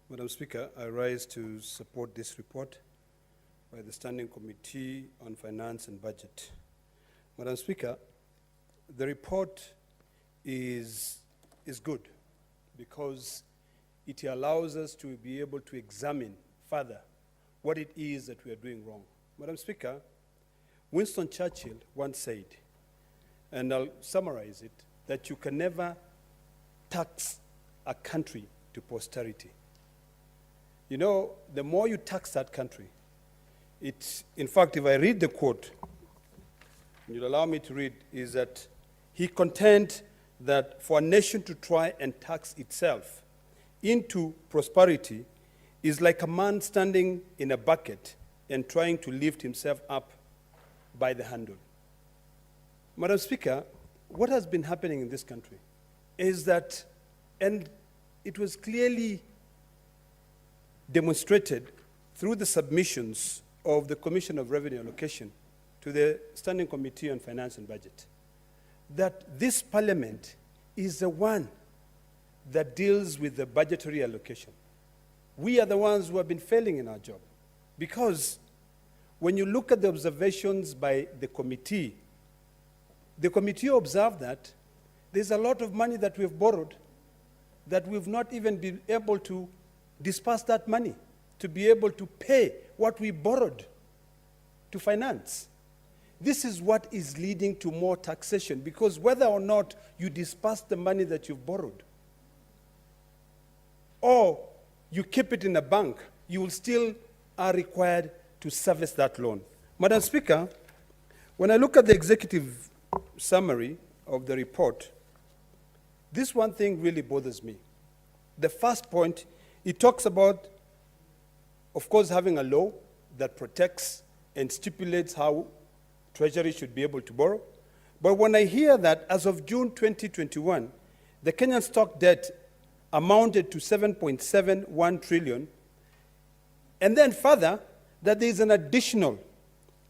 Madam Speaker, I rise to support this report by the Standing Committee on Finance and Budget. Madam Speaker, the report is good because it allows us to be able to examine further what it is that we are doing wrong. Madam Speaker, Winston Churchill once said, and I'll summarize it, that you can never tax a country to posterity. You know, the more you tax that country, in fact, if I read the quote, you'll allow me to read, is that he contend that for a nation to try and tax itself into prosperity is like a man standing in a bucket and trying to lift himself up by the handle. Madam Speaker, what has been happening in this country is that, and it was clearly demonstrated through the submissions of the Commission of Revenue Allocation to the Standing Committee on Finance and Budget, that this Parliament is the one that deals with the budgetary allocation. We are the ones who have been failing in our job, because when you look at the observations by the committee observed that there's a lot of money that we've borrowed that we've not even been able to disperse that money to be able to pay what we borrowed to finance. This is what is leading to more taxation, because whether or not you disperse the money that you've borrowed or you keep it in a bank, you will still are required to service that loan. Madam Speaker, when I look at the executive summary of the report, this one thing really bothers me. The first point, it talks about, of course, having a law that protects and stipulates how Treasury should be able to borrow. But when I hear that as of June 2021, the Kenyan stock debt amounted to 7.71 trillion, and then further, that there is an additional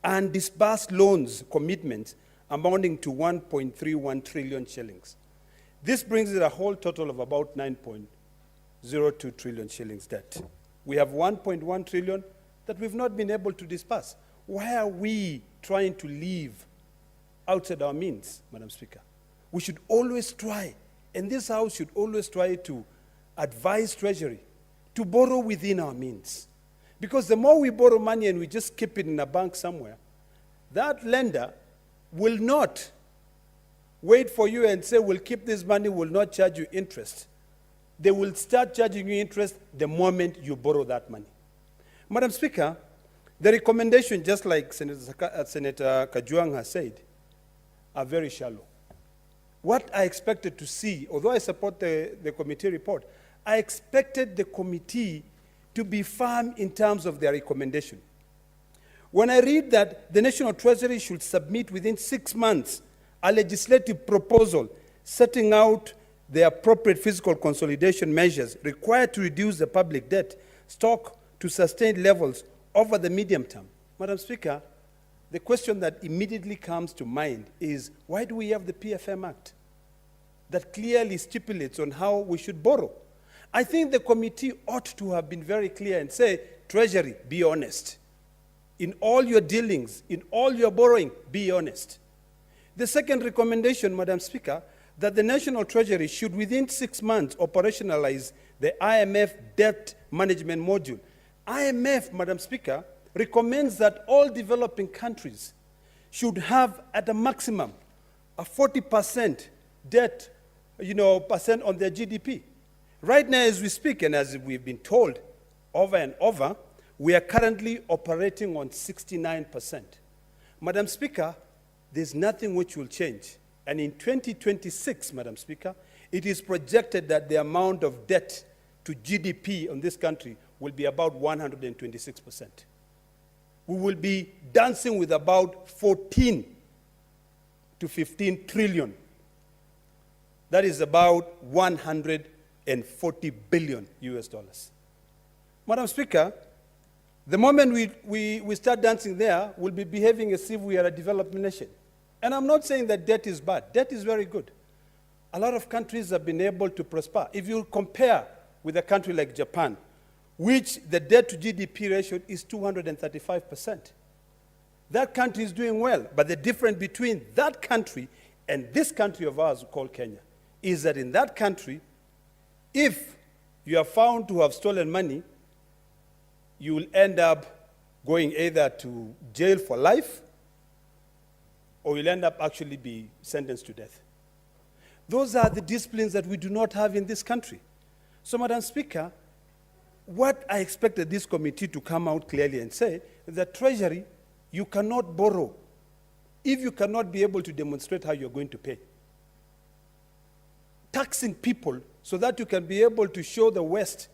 undisbursed loans commitment amounting to 1.31 trillion shillings. This brings it a whole total of about 9.02 trillion shillings debt. We have 1.1 trillion that we've not been able to disperse. Why are we trying to live outside our means, Madam Speaker? We should always try, and this House should always try to advise Treasury to borrow within our means. Because the more we borrow money and we just keep it in a bank somewhere, that lender will not wait for you and say, we'll keep this money, we'll not charge you interest. They will start charging you interest the moment you borrow that money. Madam Speaker, the recommendation, just like Senator Kajwang has said, are very shallow. What I expected to see, although I support the committee report, I expected the committee to be firm in terms of their recommendation. When I read that the National Treasury should submit within 6 months a legislative proposal setting out the appropriate fiscal consolidation measures required to reduce the public debt stock to sustained levels over the medium term. Madam Speaker, the question that immediately comes to mind is, why do we have the PFM Act that clearly stipulates on how we should borrow? I think the committee ought to have been very clear and say, Treasury, be honest. In all your dealings, in all your borrowing, be honest. The second recommendation, Madam Speaker, that the National Treasury should within 6 months operationalize the IMF debt management module. IMF, Madam Speaker, recommends that all developing countries should have at a maximum a 40% debt, percent on their GDP. Right now, as we speak, and as we've been told over and over, we are currently operating on 69%. Madam Speaker, there's nothing which will change. And in 2026, Madam Speaker, it is projected that the amount of debt to GDP on this country will be about 126%. We will be dancing with about 14 to 15 trillion. That is about 140 billion US dollars. Madam Speaker, the moment we start dancing there, we'll be behaving as if we are a developing nation. And I'm not saying that debt is bad. Debt is very good. A lot of countries have been able to prosper. If you compare with a country like Japan, which the debt to GDP ratio is 235%. That country is doing well, but the difference between that country and this country of ours called Kenya is that in that country, if you are found to have stolen money, you will end up going either to jail for life or you'll end up actually be sentenced to death. Those are the disciplines that we do not have in this country. So, Madam Speaker, what I expected this committee to come out clearly and say, the Treasury, you cannot borrow if you cannot be able to demonstrate how you're going to pay. Taxing people so that you can be able to show the West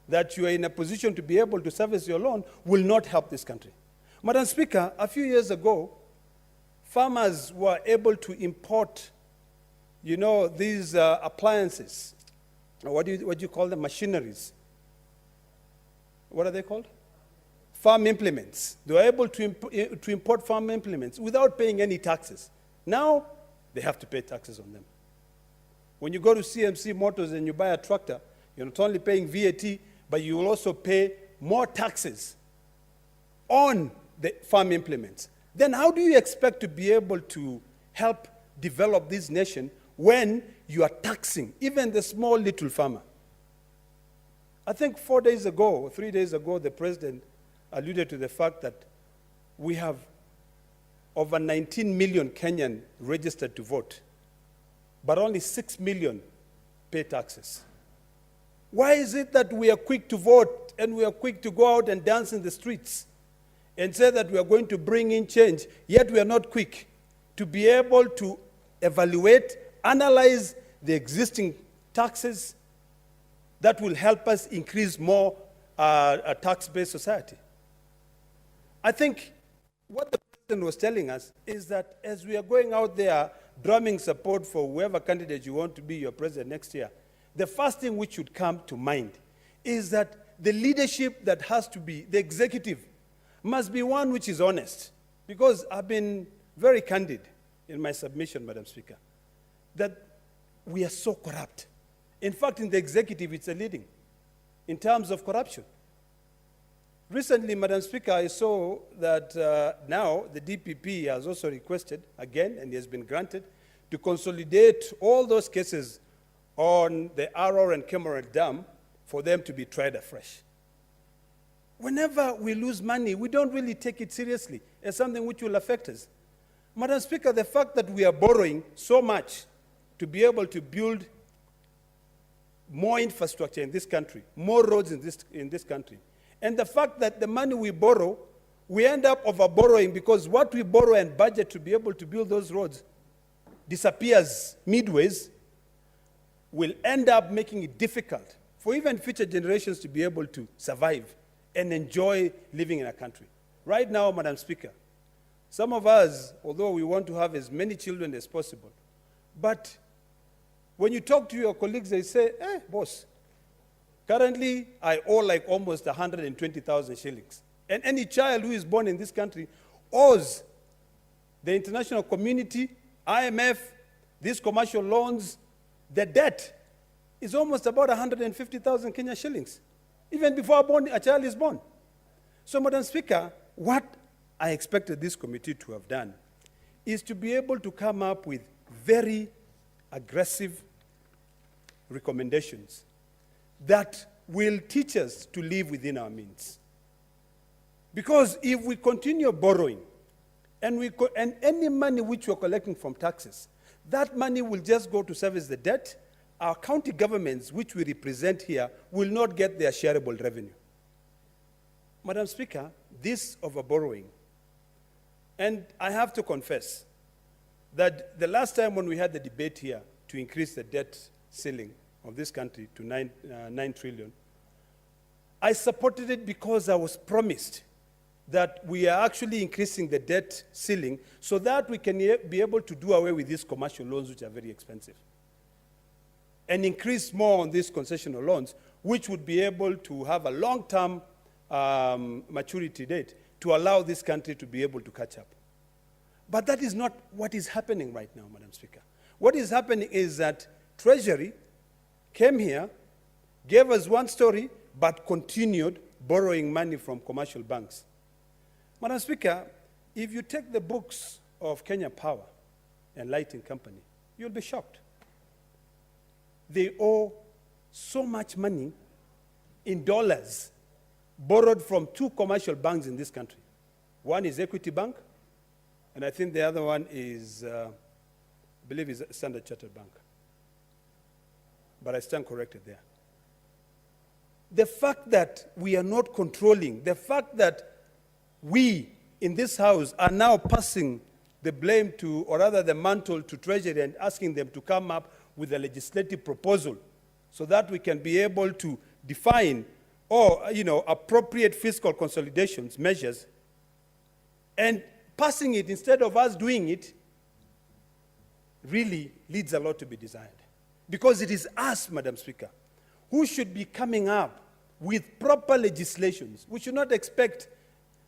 that you are in a position to be able to service your loan will not help this country. Madam Speaker, a few years ago, farmers were able to import, these appliances. What do you call them? Machineries. What are they called? Farm implements. They were able to import farm implements without paying any taxes. Now, they have to pay taxes on them. When you go to CMC Motors and you buy a tractor, you're not only paying VAT, but you will also pay more taxes on the farm implements. Then how do you expect to be able to help develop this nation when you are taxing even the small little farmer? I think 3 days ago, the president alluded to the fact that we have over 19 million Kenyan registered to vote, but only 6 million pay taxes. Why is it that we are quick to vote and we are quick to go out and dance in the streets and say that we are going to bring in change, yet we are not quick to be able to evaluate, analyze the existing taxes that will help us increase more a tax-based society? I think what the president was telling us is that as we are going out there drumming support for whoever candidate you want to be your president next year, the first thing which should come to mind is that the leadership that has to be, the executive, must be one which is honest. Because I've been very candid in my submission, Madam Speaker, that we are so corrupt. In fact, in the executive, it's a leading in terms of corruption. Recently, Madam Speaker, I saw that now the DPP has also requested, again, and he has been granted, to consolidate all those cases on the Arror and Kemarel Dam for them to be tried afresh. Whenever we lose money, we don't really take it seriously as something which will affect us. Madam Speaker, the fact that we are borrowing so much to be able to build more infrastructure in this country, more roads in this country, and the fact that the money we borrow, we end up over-borrowing because what we borrow and budget to be able to build those roads disappears midways, will end up making it difficult for even future generations to be able to survive and enjoy living in a country. Right now, Madam Speaker, some of us, although we want to have as many children as possible, but when you talk to your colleagues, they say, boss, currently I owe like almost 120,000 shillings. And any child who is born in this country owes the international community, IMF, these commercial loans, the debt is almost about 150,000 Kenya shillings, even before a child is born. So, Madam Speaker, what I expected this committee to have done is to be able to come up with very aggressive recommendations that will teach us to live within our means. Because if we continue borrowing and any money which we're collecting from taxes, that money will just go to service the debt. Our county governments, which we represent here, will not get their shareable revenue. Madam Speaker, this over-borrowing, and I have to confess that the last time when we had the debate here to increase the debt ceiling of this country to 9 trillion, I supported it because I was promised that we are actually increasing the debt ceiling so that we can be able to do away with these commercial loans, which are very expensive, and increase more on these concessional loans, which would be able to have a long-term maturity date to allow this country to be able to catch up. But that is not what is happening right now, Madam Speaker. What is happening is that Treasury came here, gave us one story, but continued borrowing money from commercial banks. Madam Speaker, if you take the books of Kenya Power and Lighting Company, you'll be shocked. They owe so much money in dollars borrowed from two commercial banks in this country. One is Equity Bank, and I think the other one is, I believe is Standard Chartered Bank. But I stand corrected there. The fact that we are not controlling, the fact that we in this House are now passing the blame to, or rather the mantle to Treasury and asking them to come up with a legislative proposal so that we can be able to define or, appropriate fiscal consolidations measures, and passing it instead of us doing it really leaves a lot to be desired. Because it is us, Madam Speaker, who should be coming up with proper legislations. We should not expect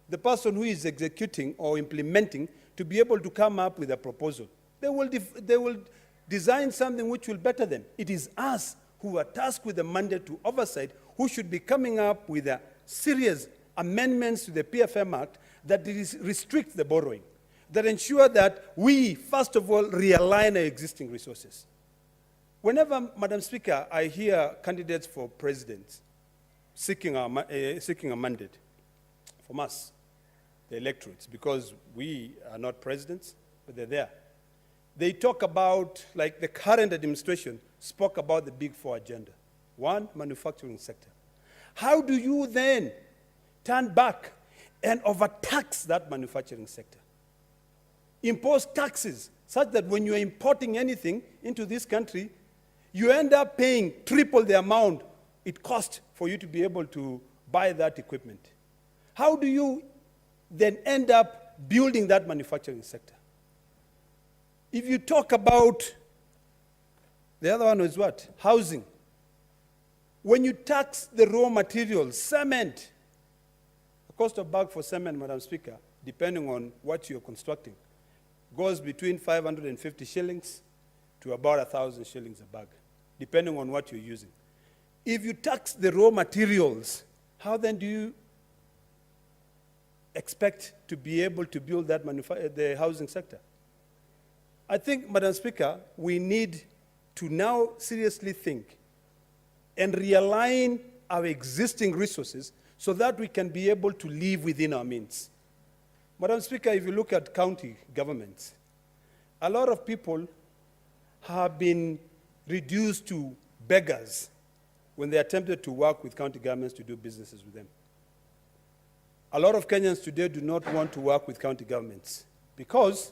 the person who is executing or implementing to be able to come up with a proposal. They will design something which will better them. It is us who are tasked with the mandate to oversight who should be coming up with a serious amendments to the PFM Act that restrict the borrowing, that ensure that we, first of all, realign our existing resources. Whenever, Madam Speaker, I hear candidates for president seeking a mandate from us, the electorates, because we are not presidents, but they're there. They talk about, like the current administration spoke about the Big Four agenda. One, manufacturing sector. How do you then turn back and overtax that manufacturing sector? Impose taxes such that when you are importing anything into this country, you end up paying triple the amount it cost for you to be able to buy that equipment. How do you then end up building that manufacturing sector? If you talk about, the other one is what? Housing. When you tax the raw materials, cement, the cost of bag for cement, Madam Speaker, depending on what you're constructing, goes between 550 shillings to about 1,000 shillings a bag, depending on what you're using. If you tax the raw materials, how then do you expect to be able to build that the housing sector? I think, Madam Speaker, we need to now seriously think and realign our existing resources so that we can be able to live within our means. Madam Speaker, if you look at county governments, a lot of people have been reduced to beggars when they attempted to work with county governments to do businesses with them. A lot of Kenyans today do not want to work with county governments because,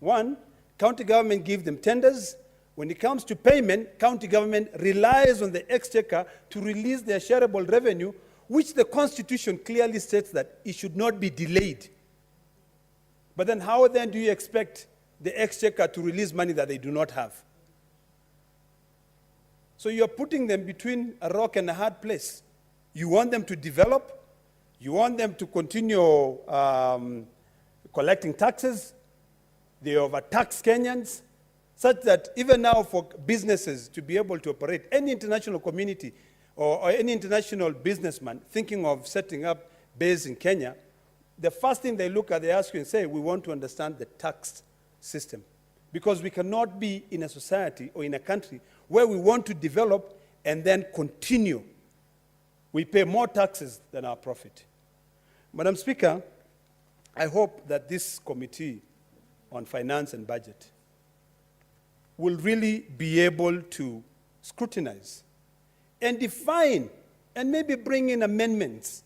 one, county government give them tenders. When it comes to payment, county government relies on the exchequer to release their shareable revenue, which the Constitution clearly states that it should not be delayed. But then how then do you expect the exchequer to release money that they do not have? So you're putting them between a rock and a hard place. You want them to develop, you want them to continue collecting taxes, they overtax Kenyans, such that even now for businesses to be able to operate, any international community or any international businessman thinking of setting up base in Kenya, the first thing they look at, they ask you and say, we want to understand the tax system. Because we cannot be in a society or in a country where we want to develop and then continue. We pay more taxes than our profit. Madam Speaker, I hope that this committee on finance and budget will really be able to scrutinize and define and maybe bring in amendments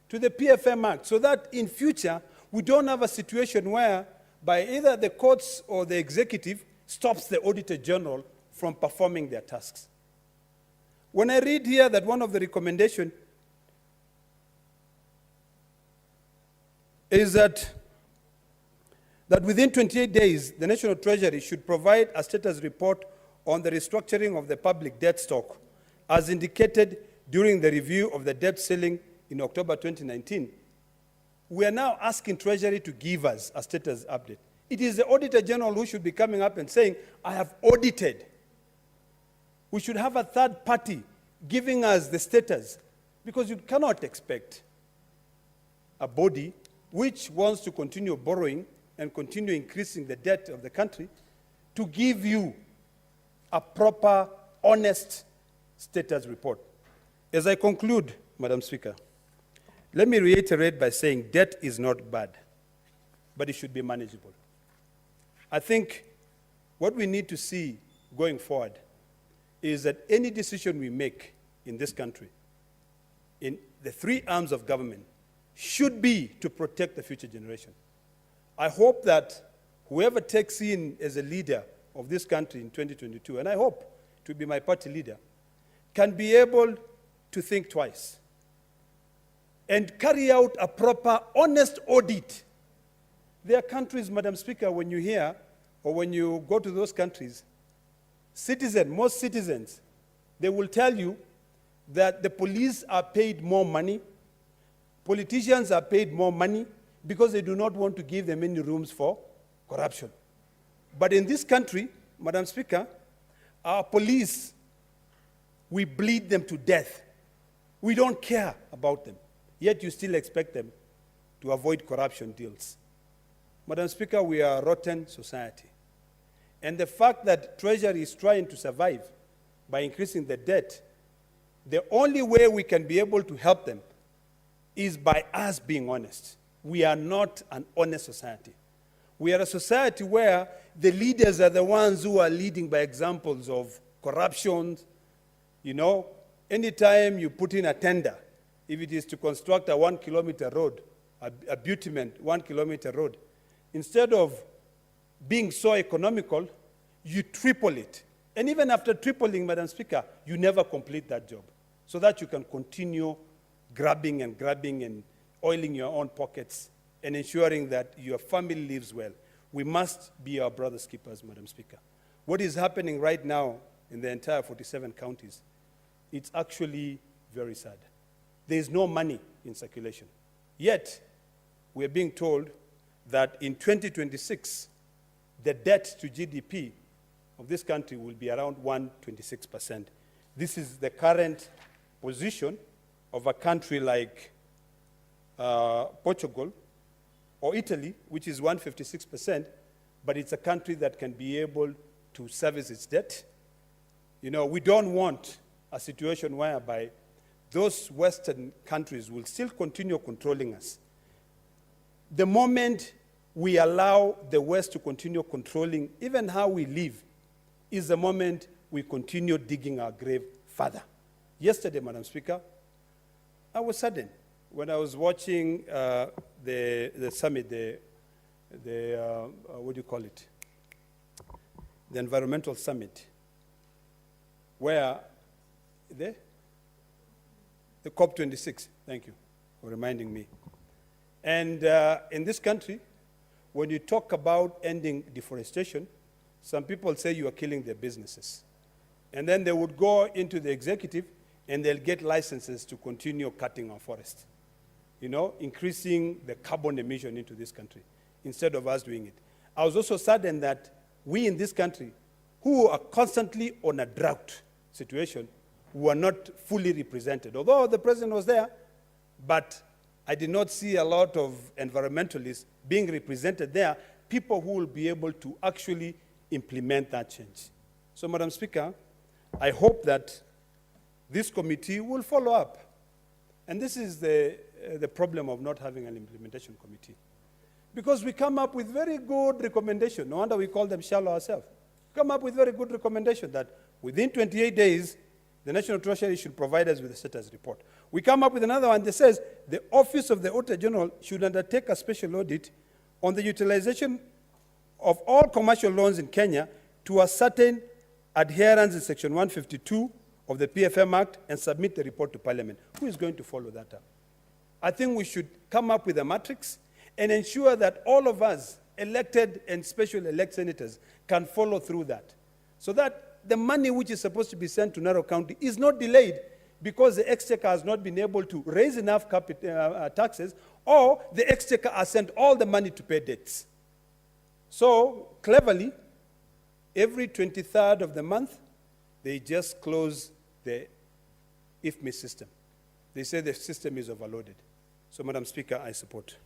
to the PFM Act so that in future we don't have a situation where by either the courts or the executive stops the Auditor General from performing their tasks. When I read here that one of the recommendations is that within 28 days, the National Treasury should provide a status report on the restructuring of the public debt stock, as indicated during the review of the debt ceiling in October 2019. We are now asking Treasury to give us a status update. It is the Auditor General who should be coming up and saying, I have audited. We should have a third party giving us the status Because you cannot expect a body which wants to continue borrowing and continue increasing the debt of the country to give you a proper, honest status report. As I conclude, Madam Speaker, let me reiterate by saying debt is not bad, but it should be manageable. I think what we need to see going forward is that any decision we make in this country, in the three arms of government, should be to protect the future generation. I hope that whoever takes in as a leader of this country in 2022, and I hope to be my party leader, can be able to think twice and carry out a proper, honest audit. There are countries, Madam Speaker, when you hear or when you go to those countries, most citizens, they will tell you that the police are paid more money, politicians are paid more money because they do not want to give them any rooms for corruption. But in this country, Madam Speaker, our police, we bleed them to death. We don't care about them. Yet you still expect them to avoid corruption deals. Madam Speaker, we are a rotten society. And the fact that Treasury is trying to survive by increasing the debt, the only way we can be able to help them is by us being honest. We are not an honest society. We are a society where the leaders are the ones who are leading by examples of corruption. You know, anytime you put in a tender, if it is to construct a 1 kilometer road, a bitumen 1 kilometer road, instead of being so economical, you triple it. And even after tripling, Madam Speaker, you never complete that job, so that you can continue grabbing and oiling your own pockets and ensuring that your family lives well. We must be our brother's keepers, Madam Speaker. What is happening right now in the entire 47 counties, it's actually very sad. There is no money in circulation. Yet, we're being told that in 2026, the debt to GDP of this country will be around 126%. This is the current position of a country like Portugal or Italy, which is 156%, but it's a country that can be able to service its debt. You know, we don't want a situation whereby those Western countries will still continue controlling us. The moment we allow the West to continue controlling even how we live is the moment we continue digging our grave further. Yesterday, Madam Speaker, I was saddened when I was watching the summit, what do you call it? The environmental summit, where the COP26, thank you for reminding me. And in this country, when you talk about ending deforestation, some people say you are killing their businesses. And then they would go into the executive and they'll get licenses to continue cutting our forest, you know, increasing the carbon emission into this country instead of us doing it. I was also saddened that we in this country, who are constantly on a drought situation, were not fully represented. Although the president was there, but I did not see a lot of environmentalists being represented there, people who will be able to actually implement that change. So, Madam Speaker, I hope that this committee will follow up. And this is the problem of not having an implementation committee. Because we come up with very good recommendations. No wonder we call them shallow ourselves. Come up with very good recommendation that within 28 days, the National Treasury should provide us with a status report. We come up with another one that says the Office of the Auditor General should undertake a special audit on the utilization of all commercial loans in Kenya to ascertain adherence in Section 152 of the PFM Act and submit the report to Parliament. Who is going to follow that up? I think we should come up with a matrix and ensure that all of us, elected and special elect senators, can follow through that, so that the money which is supposed to be sent to Narok County is not delayed because the Exchequer has not been able to raise enough taxes, or the Exchequer has sent all the money to pay debts. So, cleverly, every 23rd of the month, they just close the IFMI system. They say the system is overloaded. So, Madam Speaker, I support.